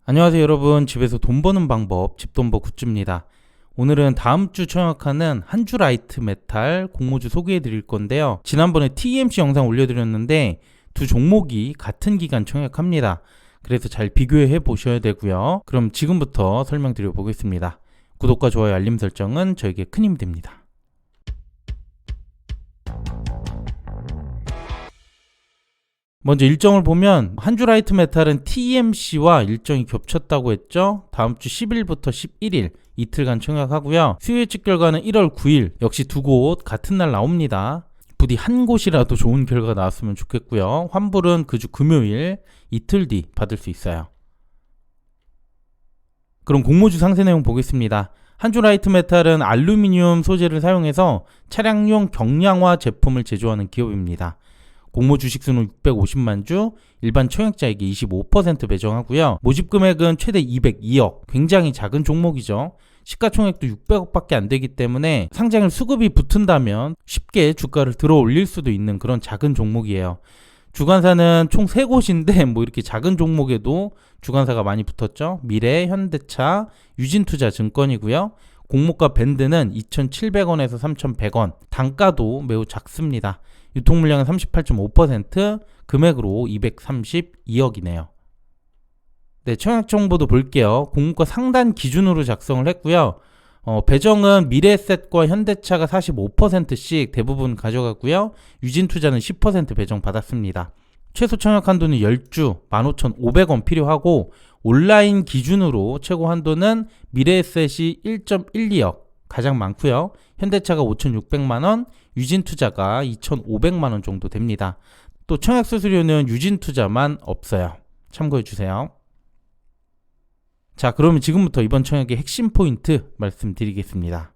안녕하세요 여러분, 집에서 돈 버는 방법 집돈버 굿즈입니다. 오늘은 다음 주 청약하는 한주라이트 메탈 공모주 소개해 드릴 건데요. 지난번에 TMC 영상 올려드렸는데 두 종목이 같은 기간 청약합니다. 그래서 잘 비교해 보셔야 되고요. 그럼 지금부터 설명드려 보겠습니다. 구독과 좋아요 알림 설정은 저에게 큰 힘이 됩니다. 먼저 일정을 보면 한주라이트 메탈은 TMC와 일정이 겹쳤다고 했죠. 다음 주 10일부터 11일 이틀간 청약하고요. 수요 예측 결과는 1월 9일 역시 두 곳 같은 날 나옵니다. 부디 한 곳이라도 좋은 결과가 나왔으면 좋겠고요. 환불은 그 주 금요일 이틀 뒤 받을 수 있어요. 그럼 공모주 상세 내용 보겠습니다. 한주라이트 메탈은 알루미늄 소재를 사용해서 차량용 경량화 제품을 제조하는 기업입니다. 공모 주식수는 650만 주, 일반 청약자에게 25% 배정하고요. 모집 금액은 최대 202억, 굉장히 작은 종목이죠. 시가총액도 600억밖에 안 되기 때문에 상장일 수급이 붙은다면 쉽게 주가를 들어 올릴 수도 있는 그런 작은 종목이에요. 주관사는 총 3곳인데 이렇게 작은 종목에도 주관사가 많이 붙었죠. 미래, 현대차, 유진투자증권이고요. 공모가 밴드는 2,700원에서 3,100원, 단가도 매우 작습니다. 유통물량은 38.5%, 금액으로 232억이네요. 네, 청약 정보도 볼게요. 공모가 상단 기준으로 작성을 했고요. 배정은 미래에셋과 현대차가 45%씩 대부분 가져갔고요. 유진투자는 10% 배정 받았습니다. 최소 청약 한도는 10주, 15,500원 필요하고 온라인 기준으로 최고 한도는 미래에셋이 1.12억 가장 많고요. 현대차가 5,600만원, 유진투자가 2,500만원 정도 됩니다. 또 청약 수수료는 유진투자만 없어요. 참고해주세요. 자, 그러면 지금부터 이번 청약의 핵심 포인트 말씀드리겠습니다.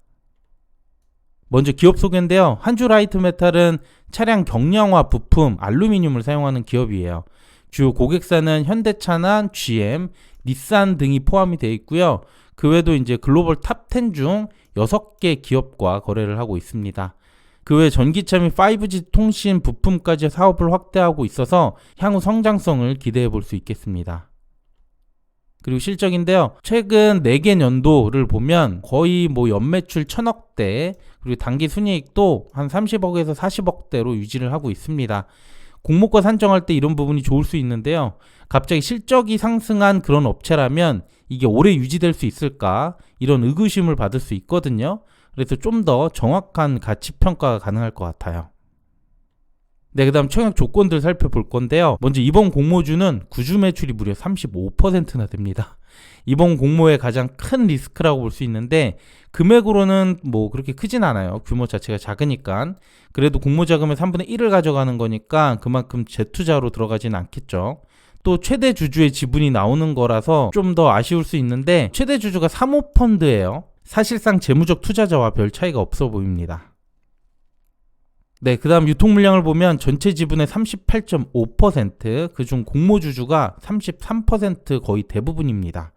먼저 기업 소개인데요. 한주라이트 메탈은 차량 경량화 부품 알루미늄을 사용하는 기업이에요. 주요 고객사는 현대차나 GM, 닛산 등이 포함이 되어 있고요. 그 외에도 이제 글로벌 탑 10 중 6개 기업과 거래를 하고 있습니다. 그 외 전기차 및 5G 통신 부품까지 사업을 확대하고 있어서 향후 성장성을 기대해 볼 수 있겠습니다. 그리고 실적인데요. 최근 4개 년도를 보면 거의 연매출 1,000억대, 그리고 단기 순이익도 한 30억에서 40억대로 유지를 하고 있습니다. 공모가 산정할 때 이런 부분이 좋을 수 있는데요. 갑자기 실적이 상승한 그런 업체라면 이게 오래 유지될 수 있을까? 이런 의구심을 받을 수 있거든요. 그래서 좀 더 정확한 가치 평가가 가능할 것 같아요. 네, 그 다음 청약 조건들 살펴볼 건데요. 먼저 이번 공모주는 구주 매출이 무려 35%나 됩니다. 이번 공모의 가장 큰 리스크라고 볼 수 있는데 금액으로는 그렇게 크진 않아요. 규모 자체가 작으니까. 그래도 공모 자금의 3분의 1을 가져가는 거니까 그만큼 재투자로 들어가진 않겠죠. 또 최대 주주의 지분이 나오는 거라서 좀 더 아쉬울 수 있는데 최대 주주가 사모펀드예요. 사실상 재무적 투자자와 별 차이가 없어 보입니다. 네, 그 다음 유통물량을 보면 전체 지분의 38.5%, 그중 공모주주가 33% 거의 대부분입니다.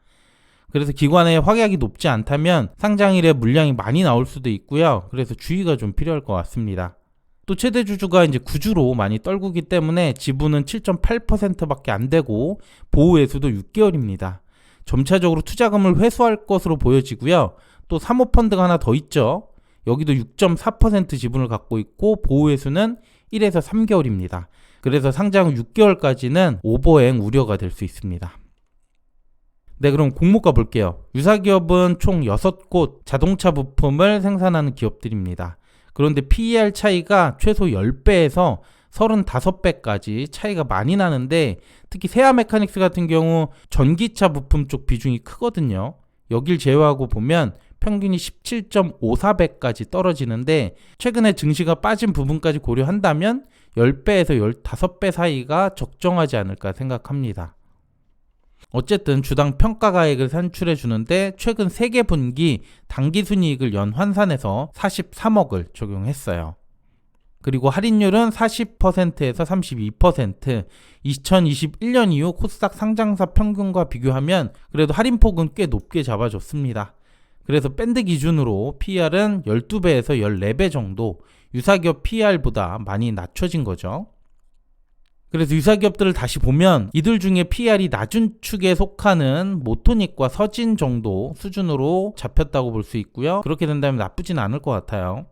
그래서 기관의 확약이 높지 않다면 상장일에 물량이 많이 나올 수도 있고요. 그래서 주의가 좀 필요할 것 같습니다. 또 최대 주주가 이제 구주로 많이 떨구기 때문에 지분은 7.8%밖에 안 되고 보호 회수도 6개월입니다. 점차적으로 투자금을 회수할 것으로 보여지고요. 또 사모펀드가 하나 더 있죠. 여기도 6.4% 지분을 갖고 있고 보호 회수는 1에서 3개월입니다. 그래서 상장 후 6개월까지는 오버행 우려가 될 수 있습니다. 네, 그럼 공모가 볼게요. 유사기업은 총 6곳 자동차 부품을 생산하는 기업들입니다. 그런데 PER 차이가 최소 10배에서 35배까지 차이가 많이 나는데 특히 세아 메카닉스 같은 경우 전기차 부품 쪽 비중이 크거든요. 여길 제외하고 보면 평균이 17.54배까지 떨어지는데 최근에 증시가 빠진 부분까지 고려한다면 10배에서 15배 사이가 적정하지 않을까 생각합니다. 어쨌든 주당 평가가액을 산출해 주는데 최근 3개 분기 당기순이익을 연환산해서 43억을 적용했어요. 그리고 할인율은 40%에서 32%, 2021년 이후 코스닥 상장사 평균과 비교하면 그래도 할인폭은 꽤 높게 잡아줬습니다. 그래서 밴드 기준으로 PER은 12배에서 14배 정도 유사기업 PER보다 많이 낮춰진 거죠. 그래서 유사 기업들을 다시 보면 이들 중에 PER이 낮은 축에 속하는 모토닉과 서진 정도 수준으로 잡혔다고 볼 수 있고요. 그렇게 된다면 나쁘진 않을 것 같아요.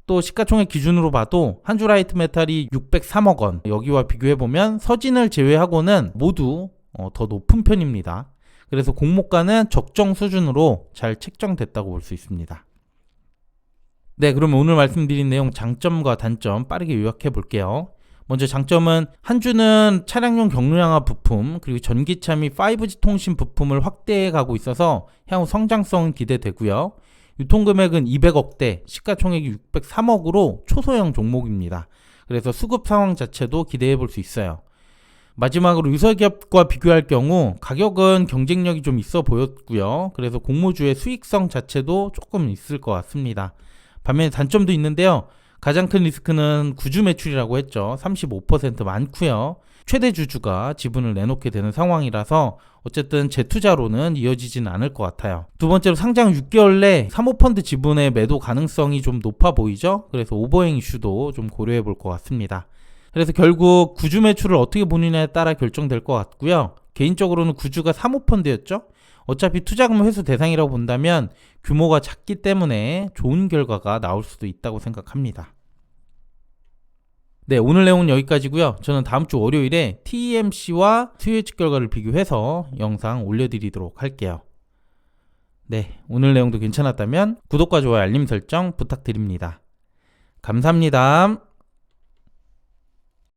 또 시가총액 기준으로 봐도 한주라이트메탈이 603억 원, 여기와 비교해보면 서진을 제외하고는 모두 더 높은 편입니다. 그래서 공모가는 적정 수준으로 잘 책정됐다고 볼 수 있습니다. 네, 그러면 오늘 말씀드린 내용 장점과 단점 빠르게 요약해 볼게요. 먼저 장점은 한주는 차량용 경량화 부품 그리고 전기차 및 5G 통신 부품을 확대해 가고 있어서 향후 성장성은 기대되고요. 유통금액은 200억대, 시가총액이 603억으로 초소형 종목입니다. 그래서 수급 상황 자체도 기대해 볼 수 있어요. 마지막으로 유사기업과 비교할 경우 가격은 경쟁력이 좀 있어 보였고요. 그래서 공모주의 수익성 자체도 조금 있을 것 같습니다. 반면에 단점도 있는데요. 가장 큰 리스크는 구주 매출이라고 했죠. 35% 많고요. 최대 주주가 지분을 내놓게 되는 상황이라서 어쨌든 재투자로는 이어지지는 않을 것 같아요. 두 번째로 상장 6개월 내 사모펀드 지분의 매도 가능성이 좀 높아 보이죠. 그래서 오버행 이슈도 좀 고려해 볼 것 같습니다. 그래서 결국 구주 매출을 어떻게 보느냐에 따라 결정될 것 같고요. 개인적으로는 구주가 사모펀드였죠. 어차피 투자금 회수 대상이라고 본다면 규모가 작기 때문에 좋은 결과가 나올 수도 있다고 생각합니다. 네, 오늘 내용은 여기까지고요. 저는 다음 주 월요일에 TEMC와 수요 예측 결과를 비교해서 영상 올려드리도록 할게요. 네, 오늘 내용도 괜찮았다면 구독과 좋아요, 알림 설정 부탁드립니다. 감사합니다.